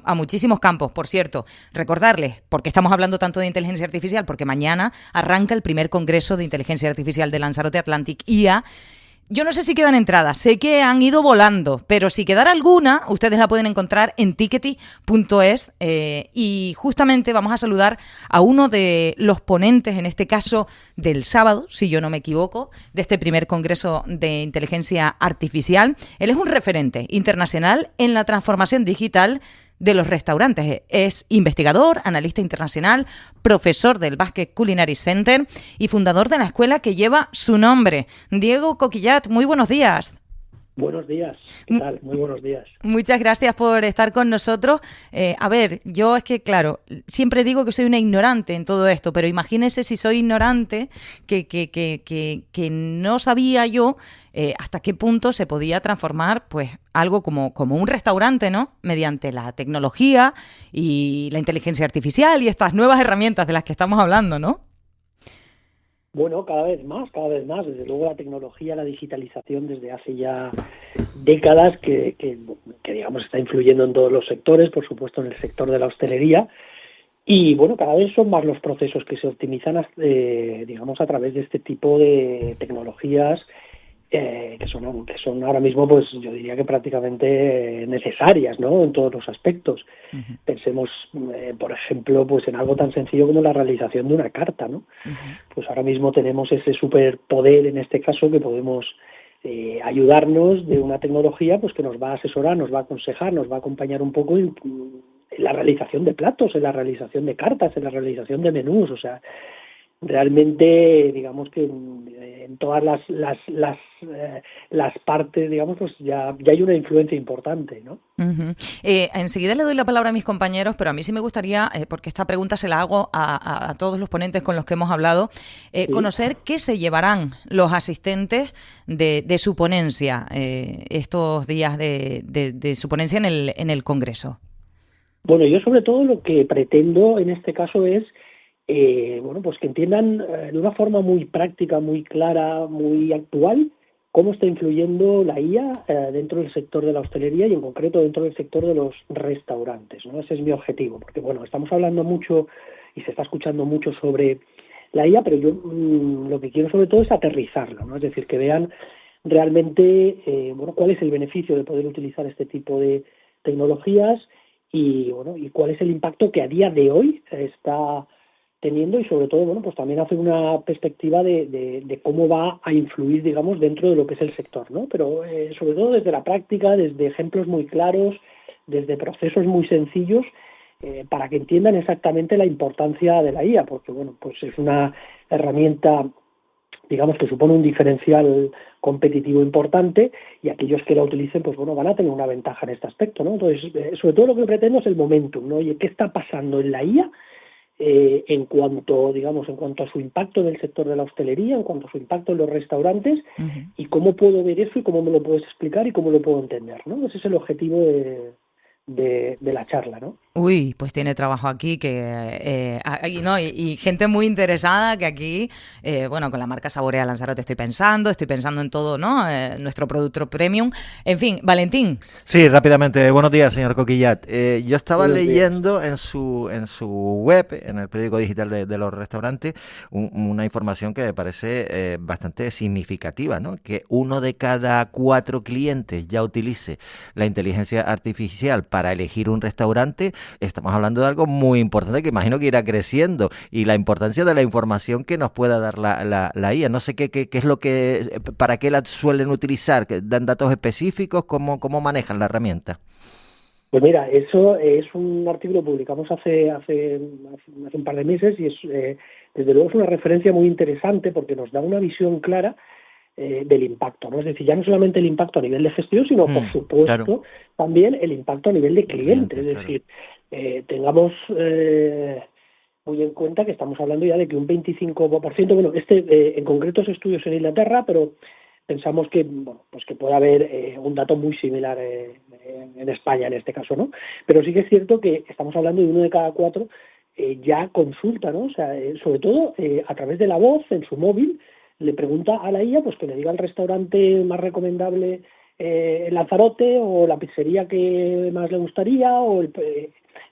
a muchísimos campos. Por cierto, recordarles, porque estamos hablando tanto de inteligencia artificial, porque mañana arranca el primer congreso de inteligencia artificial de Lanzarote Atlantic IA. Yo no sé si quedan entradas, sé que han ido volando, pero si quedara alguna, ustedes la pueden encontrar en tickety.es y justamente vamos a saludar a uno de los ponentes, en este caso del sábado, si yo no me equivoco, de este primer congreso de inteligencia artificial. Él es un referente internacional en la transformación digital de los restaurantes. Es investigador, analista internacional, profesor del Basque Culinary Center y fundador de la escuela que lleva su nombre. Diego Coquillat, muy buenos días. Buenos días, ¿qué tal? Muy buenos días. Muchas gracias por estar con nosotros. A ver, yo es que, claro, siempre digo que soy una ignorante en todo esto, pero imagínese si soy ignorante que no sabía yo hasta qué punto se podía transformar pues algo como un restaurante, ¿no? Mediante la tecnología y la inteligencia artificial y estas nuevas herramientas de las que estamos hablando, ¿no? Bueno, cada vez más. Desde luego la tecnología, la digitalización desde hace ya décadas que digamos está influyendo en todos los sectores, por supuesto en el sector de la hostelería. Y bueno, cada vez son más los procesos que se optimizan, digamos, a través de este tipo de tecnologías que son ahora mismo, pues yo diría que prácticamente necesarias, ¿no? En todos los aspectos. Uh-huh. Pensemos, por ejemplo, pues en algo tan sencillo como la realización de una carta, ¿no? Uh-huh. Pues ahora mismo tenemos ese superpoder, en este caso, que podemos ayudarnos de una tecnología pues que nos va a asesorar, nos va a aconsejar, nos va a acompañar un poco en la realización de platos, en la realización de cartas, en la realización de menús, o sea, realmente digamos que en todas las partes, digamos, pues ya hay una influencia importante, ¿no? Uh-huh. Enseguida le doy la palabra a mis compañeros, pero a mí sí me gustaría, porque esta pregunta se la hago a todos los ponentes con los que hemos hablado, ¿sí? Conocer qué se llevarán los asistentes de su ponencia estos días de su ponencia en el Congreso. Bueno, yo sobre todo lo que pretendo en este caso es bueno, pues que entiendan de una forma muy práctica, muy clara, muy actual, cómo está influyendo la IA dentro del sector de la hostelería y en concreto dentro del sector de los restaurantes, ¿no? Ese es mi objetivo, porque bueno, estamos hablando mucho y se está escuchando mucho sobre la IA, pero yo lo que quiero sobre todo es aterrizarlo, ¿no? Es decir, que vean realmente bueno, cuál es el beneficio de poder utilizar este tipo de tecnologías y bueno, y cuál es el impacto que a día de hoy está teniendo y sobre todo, bueno, pues también hace una perspectiva de cómo va a influir, digamos, dentro de lo que es el sector, ¿no? Pero sobre todo desde la práctica, desde ejemplos muy claros, desde procesos muy sencillos, para que entiendan exactamente la importancia de la IA, porque, bueno, pues es una herramienta, digamos, que supone un diferencial competitivo importante y aquellos que la utilicen, pues bueno, van a tener una ventaja en este aspecto, ¿no? Entonces, sobre todo lo que pretendo es el momentum, ¿no? Oye, ¿qué está pasando en la IA? En cuanto a su impacto en el sector de la hostelería, en cuanto a su impacto en los restaurantes, uh-huh. Y cómo puedo ver eso y cómo me lo puedes explicar y cómo lo puedo entender, ¿no? Ese es el objetivo de la charla, ¿no? Uy, pues tiene trabajo aquí y gente muy interesada que aquí, bueno, con la marca Saborea Lanzarote estoy pensando en todo, ¿no? Nuestro producto premium. En fin, Valentín. Sí, rápidamente. Buenos días, señor Coquillat. Yo estaba leyendo en su web, en el periódico digital de los restaurantes, una información que me parece bastante significativa, ¿no? Que 1 de cada 4 clientes ya utilice la inteligencia artificial para elegir un restaurante. Estamos hablando de algo muy importante que imagino que irá creciendo y la importancia de la información que nos pueda dar la IA. No sé qué es lo para qué la suelen utilizar, dan datos específicos, cómo manejan la herramienta. Pues mira, eso es un artículo que publicamos hace un par de meses y es desde luego es una referencia muy interesante porque nos da una visión clara del impacto, ¿no? Es decir, ya no solamente el impacto a nivel de gestión, sino por supuesto claro. También el impacto a nivel de cliente, es decir, tengamos muy en cuenta que estamos hablando ya de que un 25%, bueno, en concreto es estudios en Inglaterra, pero pensamos que, bueno, pues que puede haber un dato muy similar en España en este caso, ¿no? Pero sí que es cierto que estamos hablando de 1 de cada 4 ya consulta, ¿no? O sea, sobre todo a través de la voz en su móvil, le pregunta a la IA pues que le diga el restaurante más recomendable Lanzarote, o la pizzería que más le gustaría,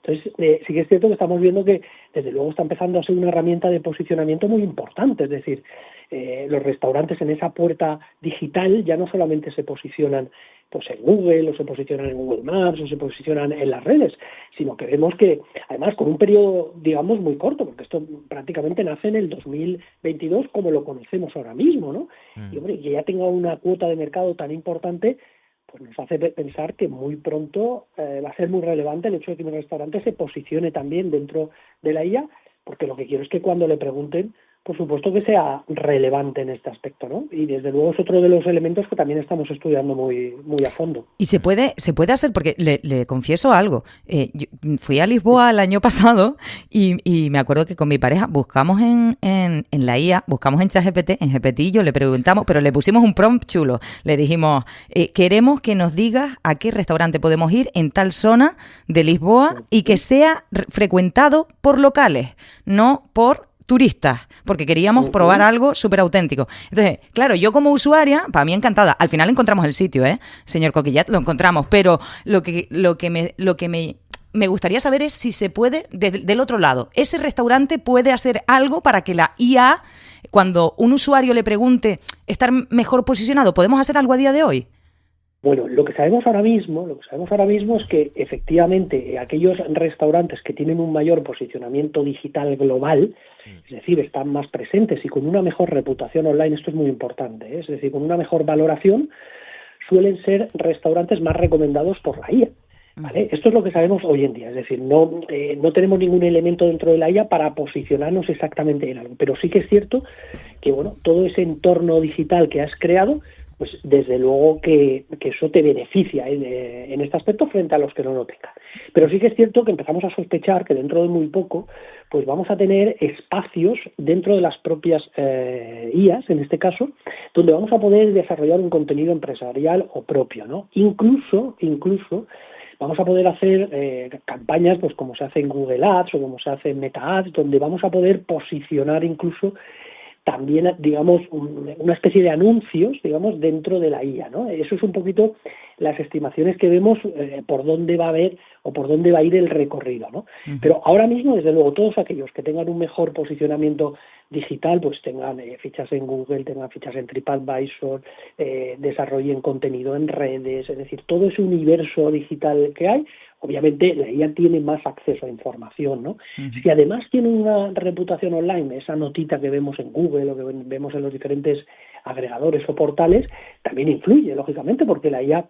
entonces sí que es cierto que estamos viendo que desde luego está empezando a ser una herramienta de posicionamiento muy importante. Es decir, los restaurantes en esa puerta digital ya no solamente se posicionan pues en Google, o se posicionan en Google Maps, o se posicionan en las redes, sino que vemos que, además, con un periodo, digamos, muy corto, porque esto prácticamente nace en el 2022 como lo conocemos ahora mismo, ¿no? Y, hombre, que ya tenga una cuota de mercado tan importante, pues nos hace pensar que muy pronto va a ser muy relevante el hecho de que un restaurante se posicione también dentro de la IA, porque lo que quiero es que cuando le pregunten, por supuesto que sea relevante en este aspecto, ¿no? Y desde luego es otro de los elementos que también estamos estudiando muy a fondo. Y se puede hacer, porque le confieso algo. Yo fui a Lisboa el año pasado y me acuerdo que con mi pareja buscamos en la IA, buscamos en ChatGPT, en GPTillo, le preguntamos, pero le pusimos un prompt chulo. Le dijimos, queremos que nos digas a qué restaurante podemos ir en tal zona de Lisboa y que sea frecuentado por locales, no por turistas, porque queríamos probar algo súper auténtico. Entonces, claro, yo como usuaria, para mí encantada. Al final encontramos el sitio, señor Coquillat, lo encontramos, pero lo que me gustaría saber es si se puede, del otro lado, ese restaurante puede hacer algo para que la IA, cuando un usuario le pregunte, estar mejor posicionado. ¿Podemos hacer algo a día de hoy? Bueno, lo que sabemos ahora mismo es que efectivamente aquellos restaurantes que tienen un mayor posicionamiento digital global, es decir, están más presentes y con una mejor reputación online, esto es muy importante, es decir, con una mejor valoración, suelen ser restaurantes más recomendados por la IA. ¿Vale? Esto es lo que sabemos hoy en día, es decir, no tenemos ningún elemento dentro de la IA para posicionarnos exactamente en algo, pero sí que es cierto que, bueno, todo ese entorno digital que has creado, pues desde luego que eso te beneficia en este aspecto frente a los que no lo tengan. Pero sí que es cierto que empezamos a sospechar que dentro de muy poco pues vamos a tener espacios dentro de las propias IAs, en este caso, donde vamos a poder desarrollar un contenido empresarial o propio, ¿no? Incluso vamos a poder hacer campañas pues como se hace en Google Ads o como se hace en Meta Ads, donde vamos a poder posicionar incluso también, digamos, una especie de anuncios, digamos, dentro de la IA, ¿no? Eso es un poquito las estimaciones que vemos por dónde va a haber o por dónde va a ir el recorrido, ¿no? Uh-huh. Pero ahora mismo, desde luego, todos aquellos que tengan un mejor posicionamiento digital, pues tengan fichas en Google, tengan fichas en TripAdvisor, desarrollen contenido en redes, es decir, todo ese universo digital que hay. Obviamente la IA tiene más acceso a información, ¿no? Uh-huh. Si además tiene una reputación online, esa notita que vemos en Google o que vemos en los diferentes agregadores o portales, también influye, lógicamente, porque la IA,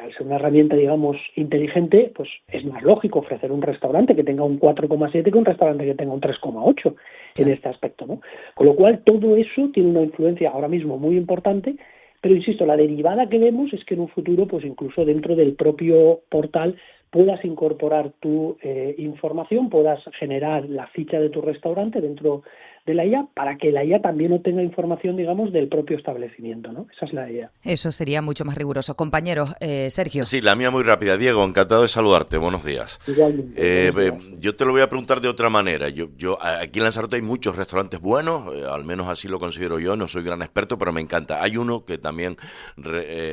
al ser una herramienta, digamos, inteligente, pues es más lógico ofrecer un restaurante que tenga un 4,7 que un restaurante que tenga un 3,8 en este aspecto, ¿no? Con lo cual, todo eso tiene una influencia ahora mismo muy importante. Pero, insisto, la derivada que vemos es que en un futuro, pues incluso dentro del propio portal, puedas incorporar tu información, puedas generar la ficha de tu restaurante dentro de la IA para que la IA también obtenga información, digamos, del propio establecimiento, ¿no? Esa es la idea. Eso sería mucho más riguroso. Compañeros, Sergio. Sí, la mía muy rápida. Diego, encantado de saludarte. Buenos días. Igualmente. Yo te lo voy a preguntar de otra manera. Yo aquí en Lanzarote hay muchos restaurantes buenos, al menos así lo considero yo. No soy gran experto, pero me encanta. Hay uno que también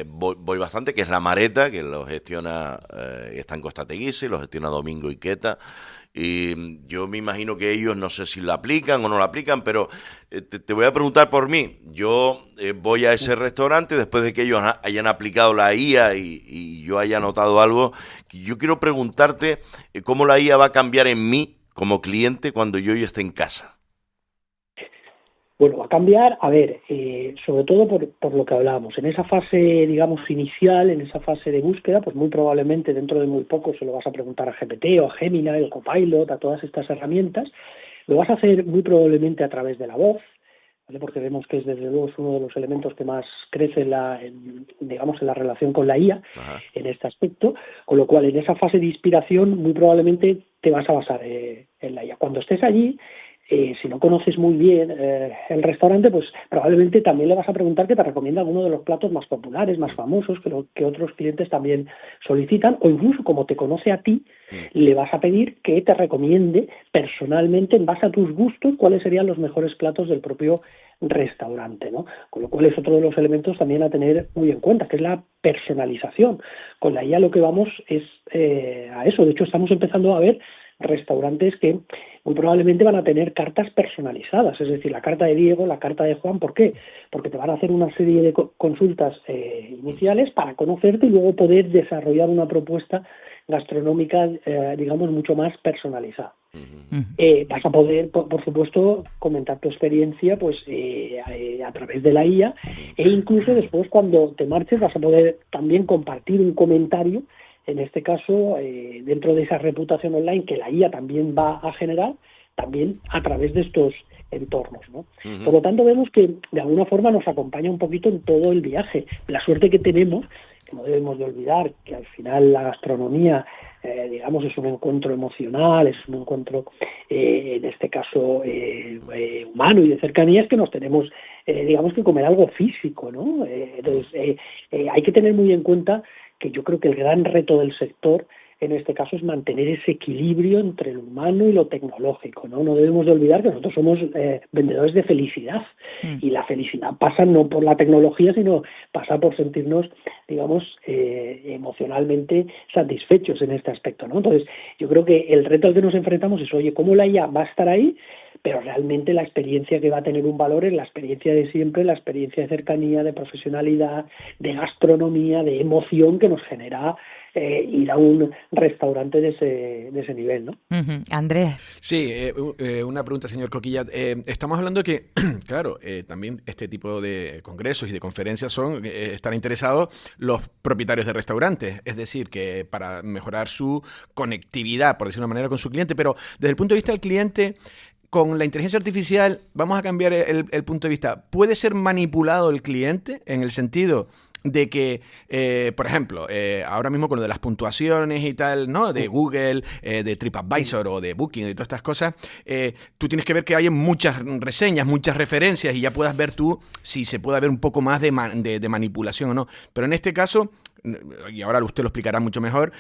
voy bastante, que es La Mareta, que lo gestiona, está en Costa Teguise, lo gestiona Domingo Iqueta. Y yo me imagino que ellos no sé si lo aplican o no lo aplican, pero te voy a preguntar por mí. Yo voy a ese restaurante después de que ellos hayan aplicado la IA y yo haya notado algo. Yo quiero preguntarte cómo la IA va a cambiar en mí como cliente cuando yo ya esté en casa. Bueno, va a cambiar, a ver, sobre todo por lo que hablábamos. En esa fase, digamos, inicial, en esa fase de búsqueda, pues muy probablemente dentro de muy poco se lo vas a preguntar a GPT o a Gemini, o Copilot, a todas estas herramientas. Lo vas a hacer muy probablemente a través de la voz, ¿vale? Porque vemos que desde luego es uno de los elementos que más crece en la relación con la IA. Ajá. En este aspecto, con lo cual en esa fase de inspiración muy probablemente te vas a basar en la IA. Cuando estés allí, si no conoces muy bien el restaurante, pues probablemente también le vas a preguntar que te recomienda alguno de los platos más populares, más famosos, que otros clientes también solicitan, o incluso como te conoce a ti, le vas a pedir que te recomiende personalmente, en base a tus gustos, cuáles serían los mejores platos del propio restaurante, ¿no? Con lo cual es otro de los elementos también a tener muy en cuenta, que es la personalización. Con la IA lo que vamos es a eso. De hecho, estamos empezando a ver restaurantes que muy probablemente van a tener cartas personalizadas, es decir, la carta de Diego, la carta de Juan. ¿Por qué? Porque te van a hacer una serie de consultas iniciales para conocerte y luego poder desarrollar una propuesta gastronómica, digamos, mucho más personalizada. Vas a poder, por supuesto, comentar tu experiencia pues a través de la IA, e incluso después, cuando te marches, vas a poder también compartir un comentario, en este caso dentro de esa reputación online que la IA también va a generar, también a través de estos entornos, ¿no? Por lo tanto, vemos que de alguna forma nos acompaña un poquito en todo el viaje. La suerte que tenemos, que no debemos de olvidar, que al final la gastronomía, digamos, es un encuentro emocional, es un encuentro, en este caso, humano y de cercanía, es que nos tenemos, digamos, que comer algo físico, ¿no? Entonces, hay que tener muy en cuenta que yo creo que el gran reto del sector en este caso es mantener ese equilibrio entre lo humano y lo tecnológico, ¿no? No debemos de olvidar que nosotros somos vendedores de felicidad, y la felicidad pasa no por la tecnología, sino pasa por sentirnos, digamos, emocionalmente satisfechos en este aspecto, ¿no? Entonces, yo creo que el reto al que nos enfrentamos es, oye, ¿cómo la IA va a estar ahí? Pero realmente la experiencia que va a tener un valor es la experiencia de siempre, la experiencia de cercanía, de profesionalidad, de gastronomía, de emoción que nos genera ir a un restaurante de ese nivel, ¿no? Andrés. Sí, una pregunta, señor Coquillat. Estamos hablando que, claro, también este tipo de congresos y de conferencias están interesados los propietarios de restaurantes, es decir, que para mejorar su conectividad, por decirlo de una manera, con su cliente, pero desde el punto de vista del cliente, con la inteligencia artificial, vamos a cambiar el punto de vista. ¿Puede ser manipulado el cliente en el sentido de que, por ejemplo, ahora mismo con lo de las puntuaciones y tal, ¿no? De Google, de TripAdvisor o de Booking y todas estas cosas, tú tienes que ver que hay muchas reseñas, muchas referencias, y ya puedas ver tú si se puede haber un poco más de manipulación o no. Pero en este caso, y ahora usted lo explicará mucho mejor,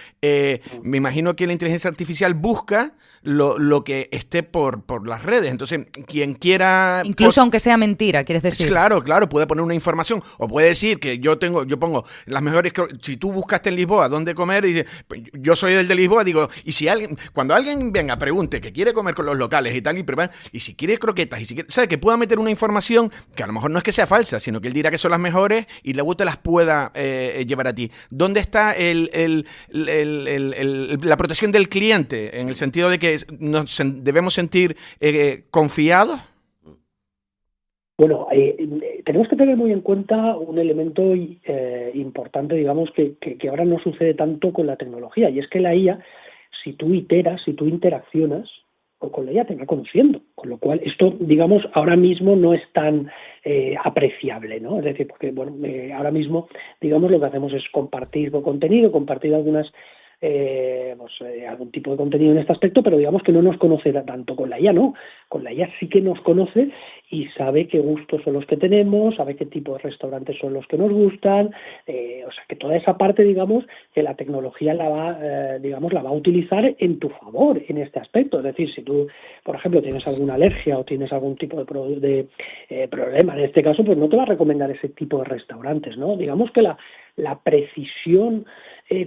me imagino que la inteligencia artificial busca lo que esté por las redes. Entonces, quien quiera... Incluso aunque sea mentira, ¿quieres decir? Claro, puede poner una información, o puede decir que yo pongo las mejores... Si tú buscaste en Lisboa dónde comer, y dices, yo soy el de Lisboa, digo, y si cuando alguien venga, pregunte que quiere comer con los locales y tal, y si quiere croquetas, y si quiere, ¿sabe? Que pueda meter una información que a lo mejor no es que sea falsa, sino que él dirá que son las mejores y luego te las pueda llevar a ti. ¿Dónde está la protección del cliente? En el sentido de que nos debemos sentir confiados. Bueno, tenemos que tener muy en cuenta un elemento importante, digamos, que ahora no sucede tanto con la tecnología, y es que la IA, si tú iteras, si tú interaccionas con la IA, te va conociendo, con lo cual esto, digamos, ahora mismo no es tan apreciable, ¿no? Es decir, porque, bueno, ahora mismo, digamos, lo que hacemos es compartir contenido, compartir algún tipo de contenido en este aspecto, pero digamos que no nos conoce tanto. Con la IA no, con la IA sí que nos conoce y sabe qué gustos son los que tenemos, sabe qué tipo de restaurantes son los que nos gustan, o sea que toda esa parte, digamos, que la tecnología la va a utilizar en tu favor en este aspecto. Es decir, si tú, por ejemplo, tienes alguna alergia o tienes algún tipo de problema, en este caso, pues no te va a recomendar ese tipo de restaurantes, ¿no? Digamos que la precisión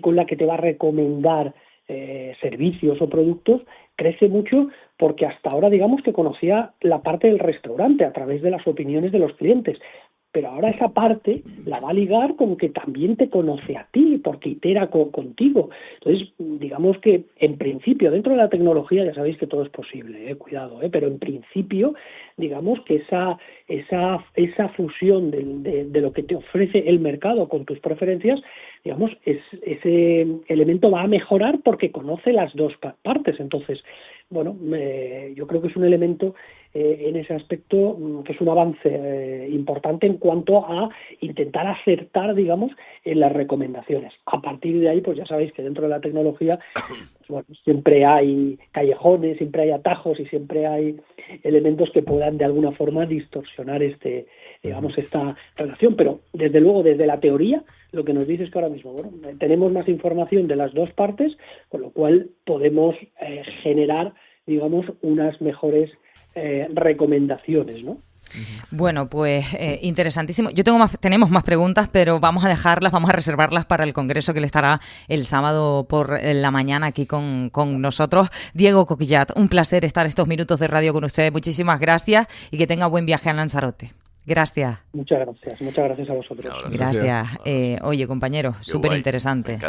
con la que te va a recomendar servicios o productos crece mucho, porque hasta ahora, digamos, que conocía la parte del restaurante a través de las opiniones de los clientes, pero ahora esa parte la va a ligar con que también te conoce a ti, porque itera contigo. Entonces, digamos que en principio, dentro de la tecnología, ya sabéis que todo es posible, cuidado, pero en principio, digamos que esa fusión de lo que te ofrece el mercado con tus preferencias, digamos, ese elemento va a mejorar porque conoce las dos partes. Entonces, bueno, yo creo que es un elemento en ese aspecto, que es un avance importante en cuanto a intentar acertar, digamos, en las recomendaciones. A partir de ahí, pues ya sabéis que dentro de la tecnología, pues bueno, siempre hay callejones, siempre hay atajos y siempre hay elementos que puedan de alguna forma distorsionar esta relación. Pero desde luego, desde la teoría, lo que nos dice es que ahora mismo, bueno, tenemos más información de las dos partes, con lo cual podemos generar, digamos, unas mejores recomendaciones, ¿no? Bueno, pues interesantísimo. Tenemos más preguntas, pero vamos a reservarlas para el congreso que le estará el sábado por la mañana aquí con nosotros. Diego Coquillat, un placer estar estos minutos de radio con usted. Muchísimas gracias y que tenga buen viaje a Lanzarote. Gracias. Muchas gracias a vosotros. Gracias. Oye, compañero, súper interesante.